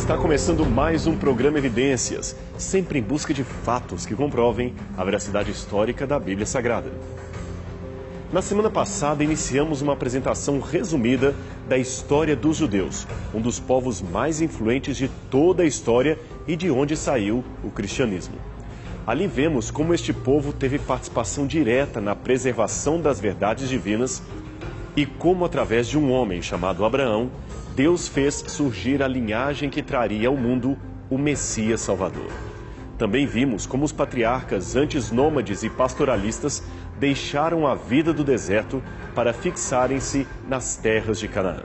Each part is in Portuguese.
Está começando mais um programa Evidências, sempre em busca de fatos que comprovem a veracidade histórica da Bíblia Sagrada. Na semana passada, iniciamos uma apresentação resumida da história dos judeus, um dos povos mais influentes de toda a história e de onde saiu o cristianismo. Ali vemos como este povo teve participação direta na preservação das verdades divinas e como, através de um homem chamado Abraão, Deus fez surgir a linhagem que traria ao mundo o Messias Salvador. Também vimos como os patriarcas, antes nômades e pastoralistas, deixaram a vida do deserto para fixarem-se nas terras de Canaã.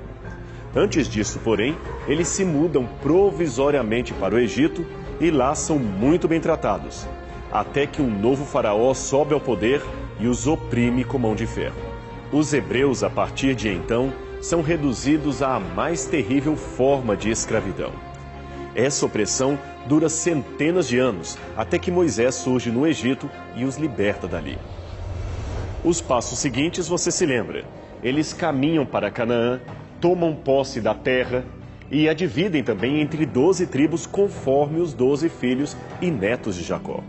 Antes disso, porém, eles se mudam provisoriamente para o Egito e lá são muito bem tratados, até que um novo faraó sobe ao poder e os oprime com mão de ferro. Os hebreus, a partir de então, são reduzidos à mais terrível forma de escravidão. Essa opressão dura centenas de anos, até que Moisés surge no Egito e os liberta dali. Os passos seguintes você se lembra. Eles caminham para Canaã, tomam posse da terra e a dividem também entre 12 tribos conforme os 12 filhos e netos de Jacó.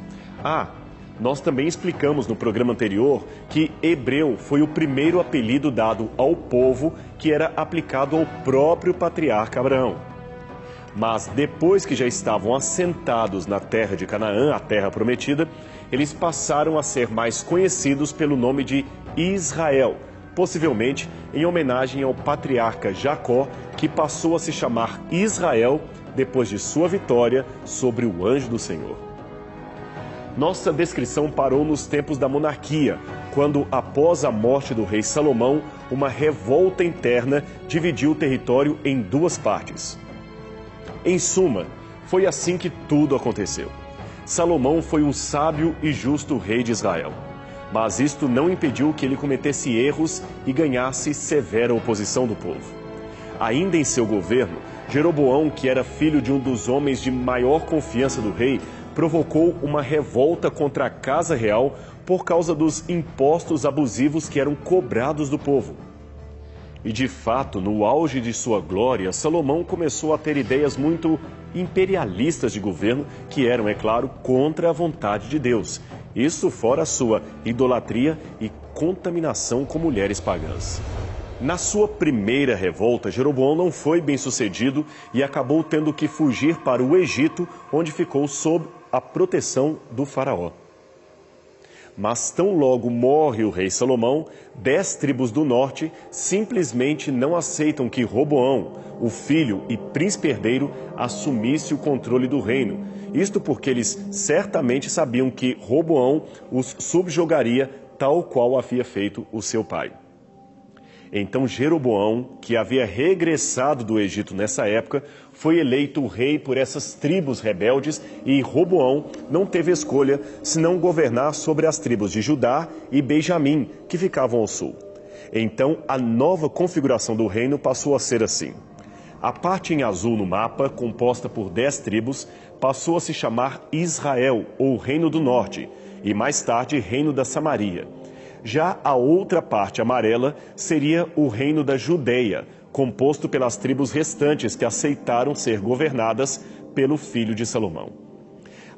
Nós também explicamos no programa anterior que hebreu foi o primeiro apelido dado ao povo que era aplicado ao próprio patriarca Abraão. Mas depois que já estavam assentados na terra de Canaã, a terra prometida, eles passaram a ser mais conhecidos pelo nome de Israel, possivelmente em homenagem ao patriarca Jacó, que passou a se chamar Israel depois de sua vitória sobre o anjo do Senhor. Nossa descrição parou nos tempos da monarquia, quando, após a morte do rei Salomão, uma revolta interna dividiu o território em duas partes. Em suma, foi assim que tudo aconteceu. Salomão foi um sábio e justo rei de Israel, mas isto não impediu que ele cometesse erros e ganhasse severa oposição do povo. Ainda em seu governo, Jeroboão, que era filho de um dos homens de maior confiança do rei, provocou uma revolta contra a casa real por causa dos impostos abusivos que eram cobrados do povo. E de fato, no auge de sua glória, Salomão começou a ter ideias muito imperialistas de governo que eram, é claro, contra a vontade de Deus. Isso fora a sua idolatria e contaminação com mulheres pagãs. Na sua primeira revolta, Jeroboão não foi bem sucedido e acabou tendo que fugir para o Egito, onde ficou sob a proteção do faraó. Mas tão logo morre o rei Salomão, 10 tribos do norte simplesmente não aceitam que Roboão, o filho e príncipe herdeiro, assumisse o controle do reino. Isto porque eles certamente sabiam que Roboão os subjugaria tal qual havia feito o seu pai. Então Jeroboão, que havia regressado do Egito nessa época, foi eleito rei por essas tribos rebeldes e Roboão não teve escolha senão governar sobre as tribos de Judá e Benjamim, que ficavam ao sul. Então a nova configuração do reino passou a ser assim. A parte em azul no mapa, composta por 10 tribos, passou a se chamar Israel, ou Reino do Norte, e mais tarde Reino da Samaria. Já a outra parte amarela seria o reino da Judeia, composto pelas tribos restantes que aceitaram ser governadas pelo filho de Salomão.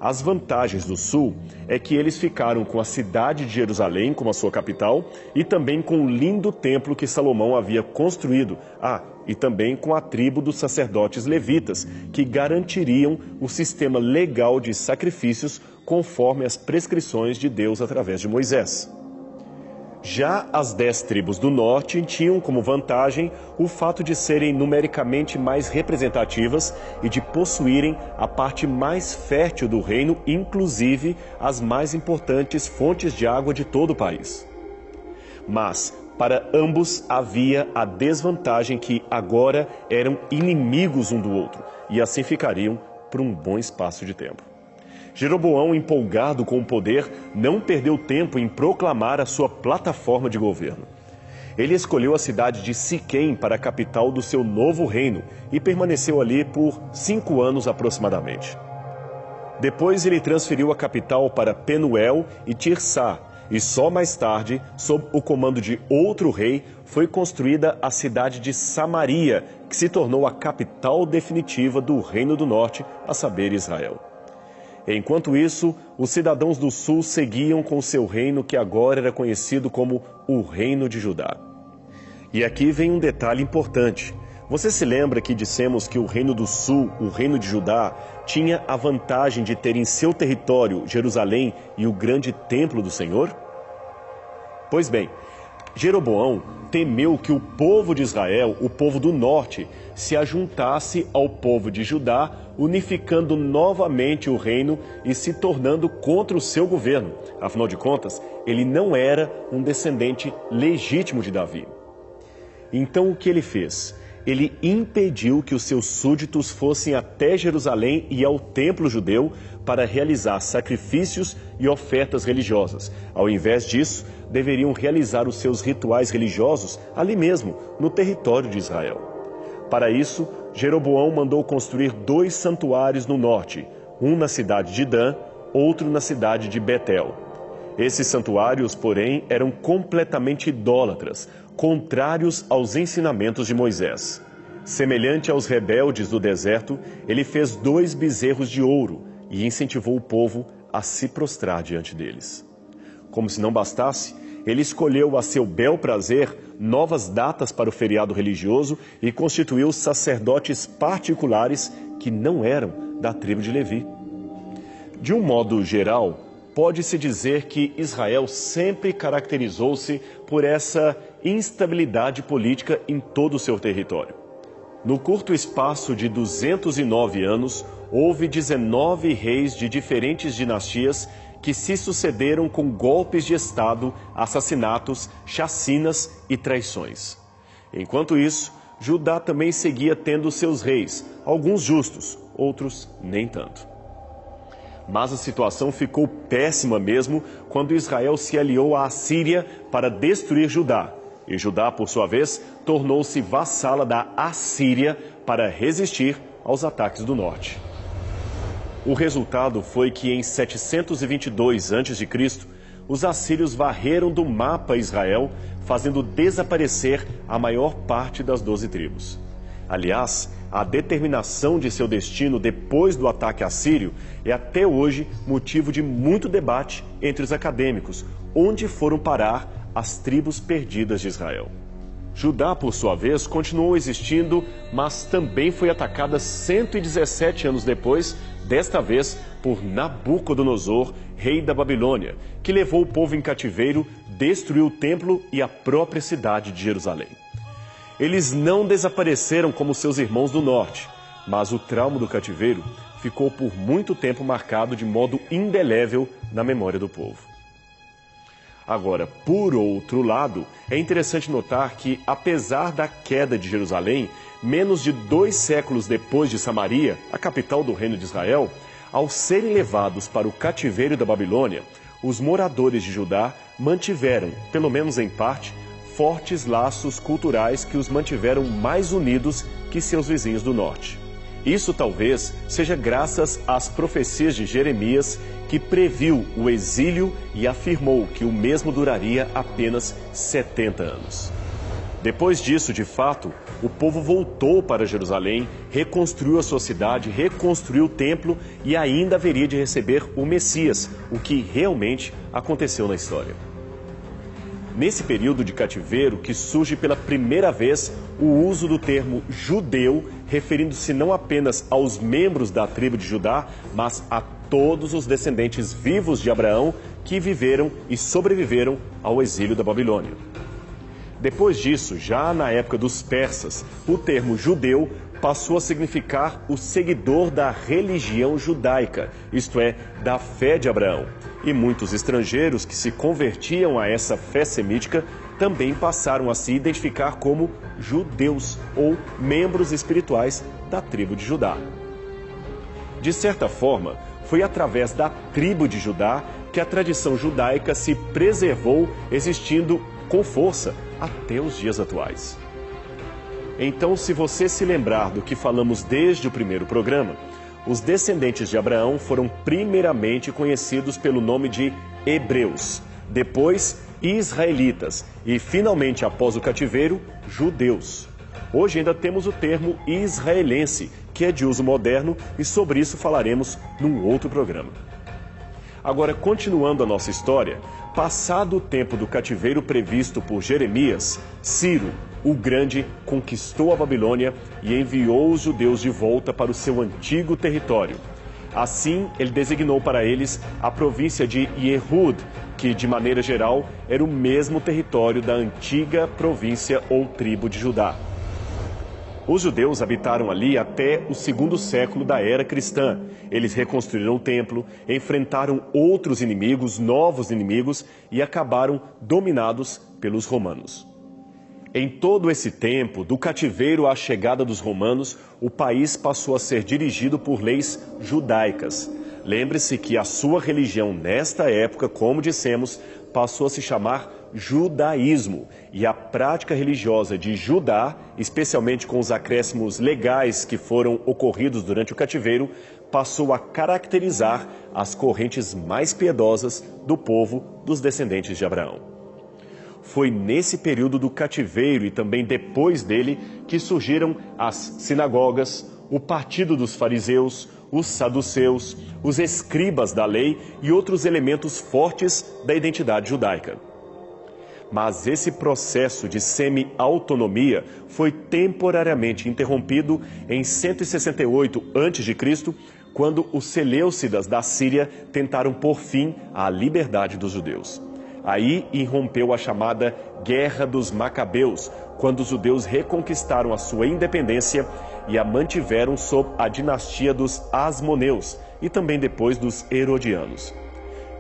As vantagens do sul é que eles ficaram com a cidade de Jerusalém como a sua capital e também com o lindo templo que Salomão havia construído. E também com a tribo dos sacerdotes levitas, que garantiriam o sistema legal de sacrifícios conforme as prescrições de Deus através de Moisés. Já as 10 tribos do norte tinham como vantagem o fato de serem numericamente mais representativas e de possuírem a parte mais fértil do reino, inclusive as mais importantes fontes de água de todo o país. Mas, para ambos, havia a desvantagem que agora eram inimigos um do outro e assim ficariam por um bom espaço de tempo. Jeroboão, empolgado com o poder, não perdeu tempo em proclamar a sua plataforma de governo. Ele escolheu a cidade de Siquém para a capital do seu novo reino e permaneceu ali por 5 anos aproximadamente. Depois ele transferiu a capital para Penuel e Tirsá, e só mais tarde, sob o comando de outro rei, foi construída a cidade de Samaria, que se tornou a capital definitiva do Reino do Norte, a saber, Israel. Enquanto isso, os cidadãos do sul seguiam com seu reino, que agora era conhecido como o Reino de Judá. E aqui vem um detalhe importante. Você se lembra que dissemos que o Reino do Sul, o Reino de Judá, tinha a vantagem de ter em seu território Jerusalém e o grande templo do Senhor? Pois bem, Jeroboão temeu que o povo de Israel, o povo do norte, se ajuntasse ao povo de Judá, unificando novamente o reino e se tornando contra o seu governo. Afinal de contas, ele não era um descendente legítimo de Davi. Então o que ele fez? Ele impediu que os seus súditos fossem até Jerusalém e ao templo judeu para realizar sacrifícios e ofertas religiosas. Ao invés disso, deveriam realizar os seus rituais religiosos ali mesmo, no território de Israel. Para isso, Jeroboão mandou construir 2 santuários no norte, um na cidade de Dan, outro na cidade de Betel. Esses santuários, porém, eram completamente idólatras, contrários aos ensinamentos de Moisés. Semelhante aos rebeldes do deserto, ele fez 2 bezerros de ouro e incentivou o povo a se prostrar diante deles. Como se não bastasse, ele escolheu a seu bel prazer novas datas para o feriado religioso e constituiu sacerdotes particulares que não eram da tribo de Levi. De um modo geral, pode-se dizer que Israel sempre caracterizou-se por essa instabilidade política em todo o seu território. No curto espaço de 209 anos, houve 19 reis de diferentes dinastias que se sucederam com golpes de Estado, assassinatos, chacinas e traições. Enquanto isso, Judá também seguia tendo seus reis, alguns justos, outros nem tanto. Mas a situação ficou péssima mesmo quando Israel se aliou à Assíria para destruir Judá. E Judá, por sua vez, tornou-se vassala da Assíria para resistir aos ataques do norte. O resultado foi que em 722 a.C., os assírios varreram do mapa Israel, fazendo desaparecer a maior parte das 12 tribos. Aliás, a determinação de seu destino depois do ataque assírio é até hoje motivo de muito debate entre os acadêmicos, onde foram parar as tribos perdidas de Israel. Judá, por sua vez, continuou existindo, mas também foi atacada 117 anos depois, desta vez por Nabucodonosor, rei da Babilônia, que levou o povo em cativeiro, destruiu o templo e a própria cidade de Jerusalém. Eles não desapareceram como seus irmãos do norte, mas o trauma do cativeiro ficou por muito tempo marcado de modo indelével na memória do povo. Agora, por outro lado, é interessante notar que, apesar da queda de Jerusalém, menos de 2 séculos depois de Samaria, a capital do reino de Israel, ao serem levados para o cativeiro da Babilônia, os moradores de Judá mantiveram, pelo menos em parte, fortes laços culturais que os mantiveram mais unidos que seus vizinhos do norte. Isso talvez seja graças às profecias de Jeremias, que previu o exílio e afirmou que o mesmo duraria apenas 70 anos. Depois disso, de fato, o povo voltou para Jerusalém, reconstruiu a sua cidade, reconstruiu o templo e ainda haveria de receber o Messias, o que realmente aconteceu na história. Nesse período de cativeiro que surge pela primeira vez o uso do termo judeu, referindo-se não apenas aos membros da tribo de Judá, mas a todos os descendentes vivos de Abraão que viveram e sobreviveram ao exílio da Babilônia. Depois disso, já na época dos persas, o termo judeu passou a significar o seguidor da religião judaica, isto é, da fé de Abraão. E muitos estrangeiros que se convertiam a essa fé semítica também passaram a se identificar como judeus ou membros espirituais da tribo de Judá. De certa forma, foi através da tribo de Judá que a tradição judaica se preservou, existindo com força até os dias atuais. Então, se você se lembrar do que falamos desde o primeiro programa, os descendentes de Abraão foram primeiramente conhecidos pelo nome de hebreus. depois israelitas e, finalmente, após o cativeiro, judeus. Hoje ainda temos o termo israelense, que é de uso moderno, e sobre isso falaremos num outro programa. Agora, continuando a nossa história, passado o tempo do cativeiro previsto por Jeremias, Ciro, o Grande, conquistou a Babilônia e enviou os judeus de volta para o seu antigo território. Assim, ele designou para eles a província de Yehud, que, de maneira geral, era o mesmo território da antiga província ou tribo de Judá. Os judeus habitaram ali até o 2º século da era cristã. Eles reconstruíram o templo, enfrentaram outros inimigos, novos inimigos, e acabaram dominados pelos romanos. Em todo esse tempo, do cativeiro à chegada dos romanos, o país passou a ser dirigido por leis judaicas. Lembre-se que a sua religião, nesta época, como dissemos, passou a se chamar judaísmo. E a prática religiosa de Judá, especialmente com os acréscimos legais que foram ocorridos durante o cativeiro, passou a caracterizar as correntes mais piedosas do povo dos descendentes de Abraão. Foi nesse período do cativeiro e também depois dele que surgiram as sinagogas, o partido dos fariseus, os saduceus, os escribas da lei e outros elementos fortes da identidade judaica. Mas esse processo de semi-autonomia foi temporariamente interrompido em 168 a.C., quando os seleucidas da Síria tentaram pôr fim à liberdade dos judeus. Aí irrompeu a chamada Guerra dos Macabeus, quando os judeus reconquistaram a sua independência e a mantiveram sob a dinastia dos Asmoneus e também depois dos Herodianos.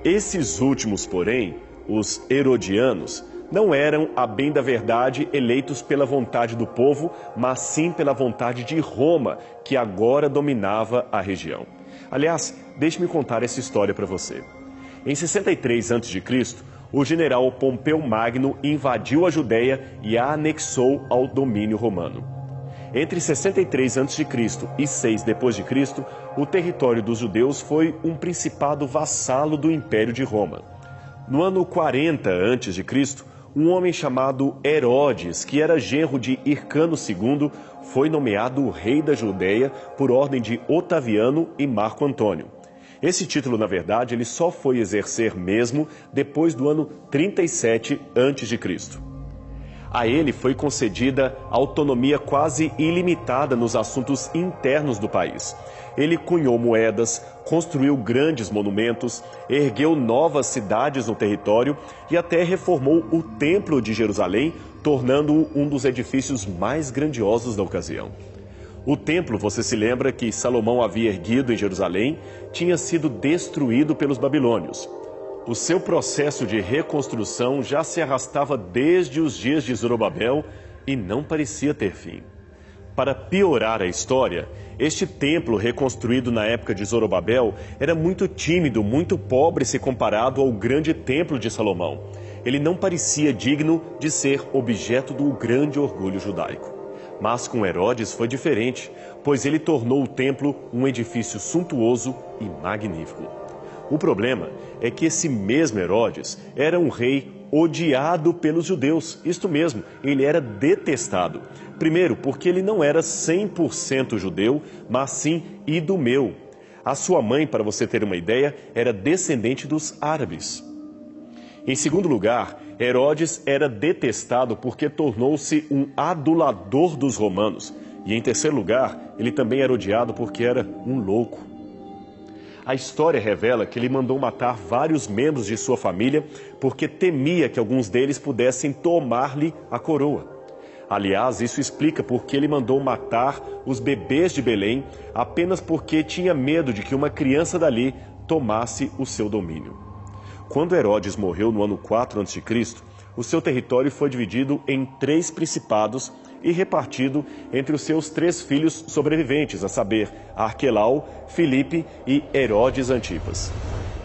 Esses últimos, porém, os Herodianos, não eram, a bem da verdade, eleitos pela vontade do povo, mas sim pela vontade de Roma, que agora dominava a região. Aliás, deixe-me contar essa história para você. Em 63 a.C., o general Pompeu Magno invadiu a Judéia e a anexou ao domínio romano. Entre 63 a.C. e 6 d.C., o território dos judeus foi um principado vassalo do Império de Roma. No ano 40 a.C., um homem chamado Herodes, que era genro de Hircano II, foi nomeado rei da Judéia por ordem de Otaviano e Marco Antônio. Esse título, na verdade, ele só foi exercer mesmo depois do ano 37 a.C. A ele foi concedida autonomia quase ilimitada nos assuntos internos do país. Ele cunhou moedas, construiu grandes monumentos, ergueu novas cidades no território e até reformou o Templo de Jerusalém, tornando-o um dos edifícios mais grandiosos da ocasião. O templo, você se lembra que Salomão havia erguido em Jerusalém, tinha sido destruído pelos babilônios. O seu processo de reconstrução já se arrastava desde os dias de Zorobabel e não parecia ter fim. Para piorar a história, este templo reconstruído na época de Zorobabel era muito tímido, muito pobre se comparado ao grande templo de Salomão. Ele não parecia digno de ser objeto do grande orgulho judaico. Mas com Herodes foi diferente, pois ele tornou o templo um edifício suntuoso e magnífico. O problema é que esse mesmo Herodes era um rei odiado pelos judeus, isto mesmo, ele era detestado. Primeiro, porque ele não era 100% judeu, mas sim idumeu. A sua mãe, para você ter uma ideia, era descendente dos árabes. Em segundo lugar, Herodes era detestado porque tornou-se um adulador dos romanos. E em terceiro lugar, ele também era odiado porque era um louco. A história revela que ele mandou matar vários membros de sua família porque temia que alguns deles pudessem tomar-lhe a coroa. Aliás, isso explica porque ele mandou matar os bebês de Belém apenas porque tinha medo de que uma criança dali tomasse o seu domínio. Quando Herodes morreu no ano 4 a.C., o seu território foi dividido em 3 principados e repartido entre os seus 3 filhos sobreviventes, a saber, Arquelau, Filipe e Herodes Antipas.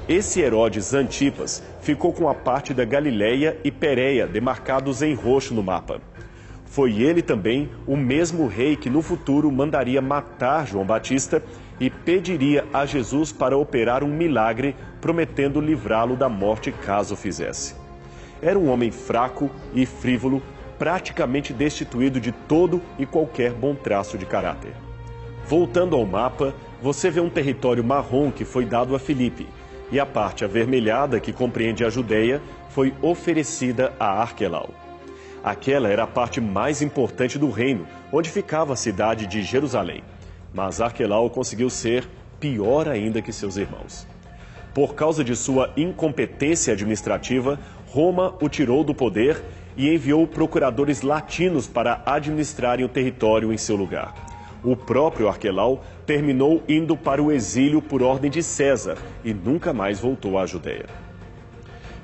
Esse Herodes Antipas ficou com a parte da Galileia e Pérea demarcados em roxo no mapa. Foi ele também o mesmo rei que no futuro mandaria matar João Batista e pediria a Jesus para operar um milagre, prometendo livrá-lo da morte caso o fizesse. Era um homem fraco e frívolo, praticamente destituído de todo e qualquer bom traço de caráter. Voltando ao mapa, você vê um território marrom que foi dado a Filipe, e a parte avermelhada, que compreende a Judeia, foi oferecida a Arquelau. Aquela era a parte mais importante do reino, onde ficava a cidade de Jerusalém. Mas Arquelau conseguiu ser pior ainda que seus irmãos. Por causa de sua incompetência administrativa, Roma o tirou do poder e enviou procuradores latinos para administrarem o território em seu lugar. O próprio Arquelau terminou indo para o exílio por ordem de César e nunca mais voltou à Judeia.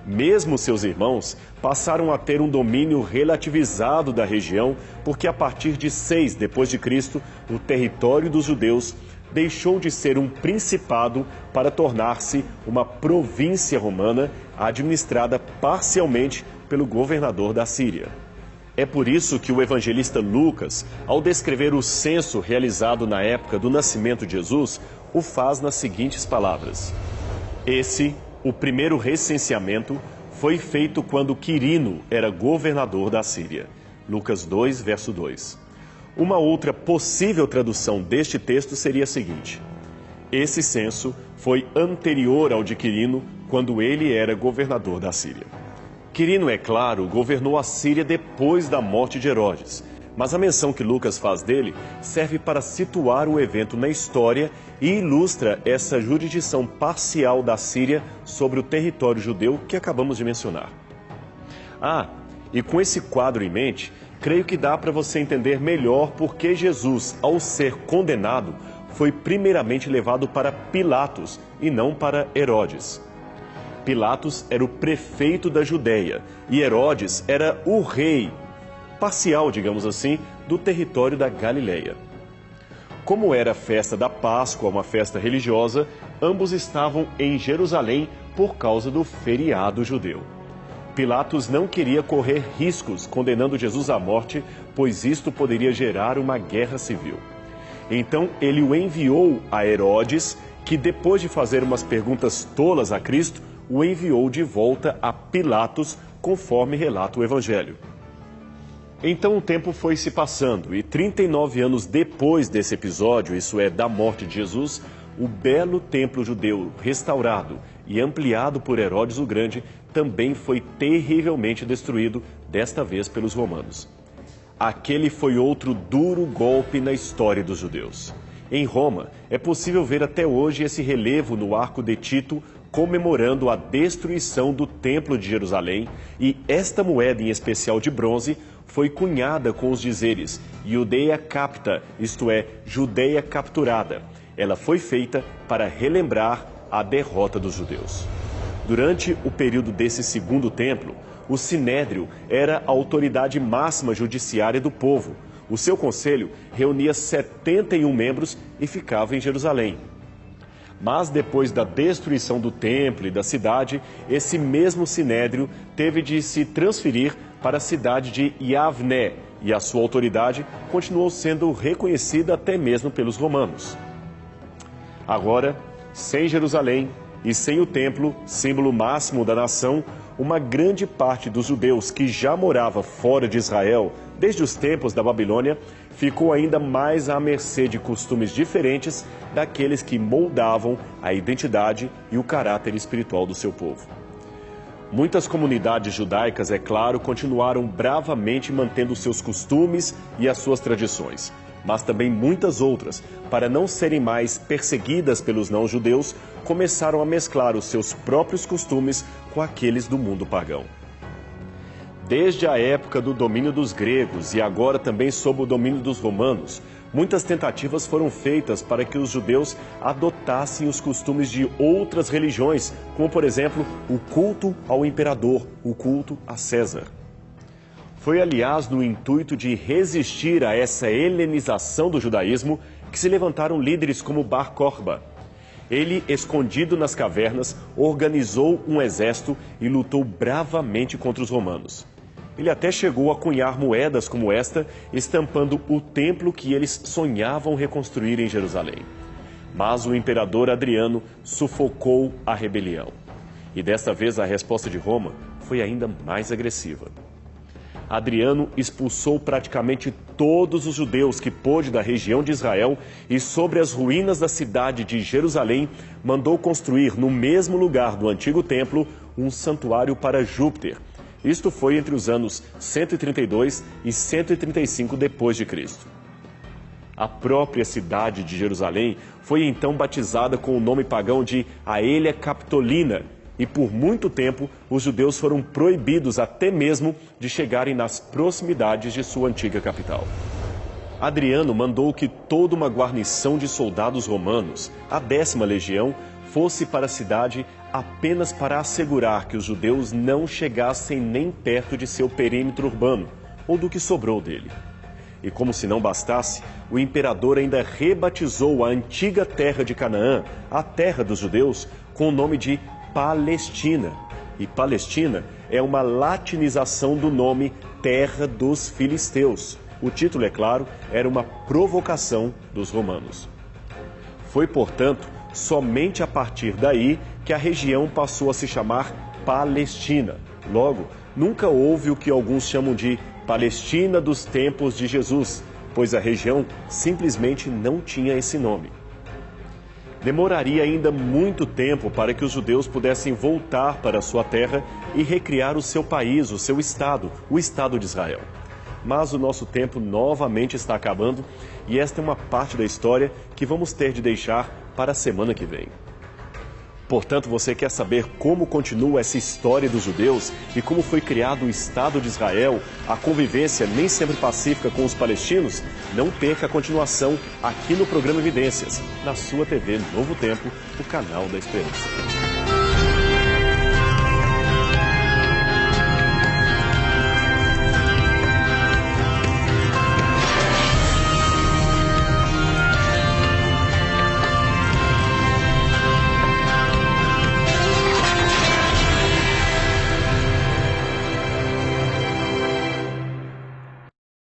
Mesmo seus irmãos passaram a ter um domínio relativizado da região, porque a partir de 6 d.C., o território dos judeus deixou de ser um principado para tornar-se uma província romana administrada parcialmente pelo governador da Síria. É por isso que o evangelista Lucas, ao descrever o censo realizado na época do nascimento de Jesus, o faz nas seguintes palavras: Esse, o primeiro recenseamento, foi feito quando Quirino era governador da Síria. Lucas 2, verso 2. Uma outra possível tradução deste texto seria a seguinte: Esse censo foi anterior ao de Quirino, quando ele era governador da Síria. Quirino, é claro, governou a Síria depois da morte de Herodes, mas a menção que Lucas faz dele serve para situar o evento na história e ilustra essa jurisdição parcial da Síria sobre o território judeu que acabamos de mencionar. E com esse quadro em mente, creio que dá para você entender melhor por que Jesus, ao ser condenado, foi primeiramente levado para Pilatos e não para Herodes. Pilatos era o prefeito da Judeia e Herodes era o rei parcial, digamos assim, do território da Galileia. Como era a festa da Páscoa, uma festa religiosa, ambos estavam em Jerusalém por causa do feriado judeu. Pilatos não queria correr riscos condenando Jesus à morte, pois isto poderia gerar uma guerra civil. Então ele o enviou a Herodes, que depois de fazer umas perguntas tolas a Cristo, o enviou de volta a Pilatos, conforme relata o Evangelho. Então o tempo foi se passando e 39 anos depois desse episódio, isso é, da morte de Jesus, o belo templo judeu restaurado e ampliado por Herodes o Grande também foi terrivelmente destruído, desta vez pelos romanos. Aquele foi outro duro golpe na história dos judeus. Em Roma, é possível ver até hoje esse relevo no Arco de Tito, comemorando a destruição do Templo de Jerusalém, e esta moeda em especial de bronze foi cunhada com os dizeres Iudeia capta, isto é, Judeia capturada. Ela foi feita para relembrar a derrota dos judeus. Durante o período desse segundo templo, o Sinédrio era a autoridade máxima judiciária do povo. O seu conselho reunia 71 membros e ficava em Jerusalém. Mas depois da destruição do templo e da cidade, esse mesmo Sinédrio teve de se transferir para a cidade de Yavné, e a sua autoridade continuou sendo reconhecida até mesmo pelos romanos. Agora, sem Jerusalém e sem o templo, símbolo máximo da nação, uma grande parte dos judeus que já morava fora de Israel, desde os tempos da Babilônia, ficou ainda mais à mercê de costumes diferentes daqueles que moldavam a identidade e o caráter espiritual do seu povo. Muitas comunidades judaicas, é claro, continuaram bravamente mantendo seus costumes e as suas tradições, mas também muitas outras, para não serem mais perseguidas pelos não-judeus, começaram a mesclar os seus próprios costumes com aqueles do mundo pagão. Desde a época do domínio dos gregos e agora também sob o domínio dos romanos, muitas tentativas foram feitas para que os judeus adotassem os costumes de outras religiões, como, por exemplo, o culto ao imperador, o culto a César. Foi, aliás, no intuito de resistir a essa helenização do judaísmo que se levantaram líderes como Bar Corba. Ele, escondido nas cavernas, organizou um exército e lutou bravamente contra os romanos. Ele até chegou a cunhar moedas como esta, estampando o templo que eles sonhavam reconstruir em Jerusalém. Mas o imperador Adriano sufocou a rebelião. E desta vez a resposta de Roma foi ainda mais agressiva. Adriano expulsou praticamente todos os judeus que pôde da região de Israel e sobre as ruínas da cidade de Jerusalém mandou construir no mesmo lugar do antigo templo um santuário para Júpiter. Isto foi entre os anos 132 e 135 depois de Cristo. A própria cidade de Jerusalém foi então batizada com o nome pagão de Aelia Capitolina, e por muito tempo os judeus foram proibidos até mesmo de chegarem nas proximidades de sua antiga capital. Adriano mandou que toda uma guarnição de soldados romanos, a 10ª Legião, fosse para a cidade apenas para assegurar que os judeus não chegassem nem perto de seu perímetro urbano, ou do que sobrou dele. E como se não bastasse, o imperador ainda rebatizou a antiga terra de Canaã, a terra dos judeus, com o nome de Palestina. E Palestina é uma latinização do nome Terra dos Filisteus. O título, é claro, era uma provocação dos romanos. Foi, portanto, somente a partir daí que a região passou a se chamar Palestina. Logo, nunca houve o que alguns chamam de Palestina dos tempos de Jesus, pois a região simplesmente não tinha esse nome. Demoraria ainda muito tempo para que os judeus pudessem voltar para sua terra e recriar o seu país, o seu estado, o Estado de Israel. Mas o nosso tempo novamente está acabando e esta é uma parte da história que vamos ter de deixar para a semana que vem. Portanto, você quer saber como continua essa história dos judeus e como foi criado o Estado de Israel, a convivência nem sempre pacífica com os palestinos? Não perca a continuação aqui no programa Evidências, na sua TV Novo Tempo, o canal da Esperança.